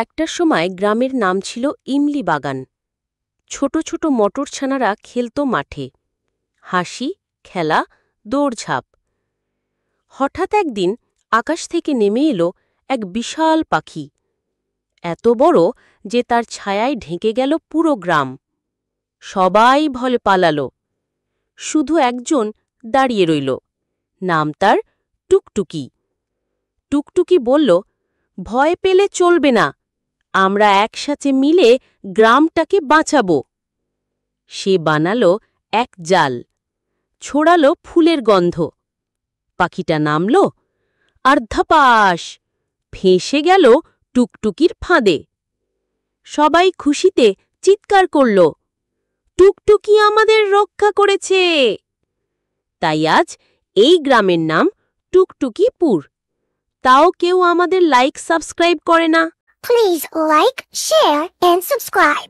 একটা সময় গ্রামের নাম ছিল ইমলি বাগান। ছোট ছোট মটরছানারা খেলত মাঠে, হাসি, খেলা, দৌড়ঝাঁপ। হঠাৎ একদিন আকাশ থেকে নেমে এলো এক বিশাল পাখি, এত বড় যে তার ছায়ায় ঢেকে গেল পুরো গ্রাম। সবাই ভয়ে পালালো, শুধু একজন দাঁড়িয়ে রইল। নাম তার টুকটুকি। টুকটুকি বলল, ভয় পেলে চলবে না, আমরা একসাথে মিলে গ্রামটাকে বাঁচাবো। সে বানালো এক জাল, ছড়ালো ফুলের গন্ধ। পাখিটা নামল, আর ধপাস ফেঁসে গেল টুকটুকির ফাঁদে। সবাই খুশিতে চিৎকার করল, টুকটুকি আমাদের রক্ষা করেছে। তাই আজ এই গ্রামের নাম টুকটুকিপুর। তাও কেউ আমাদের লাইক সাবস্ক্রাইব করে না। Please like, share, and subscribe.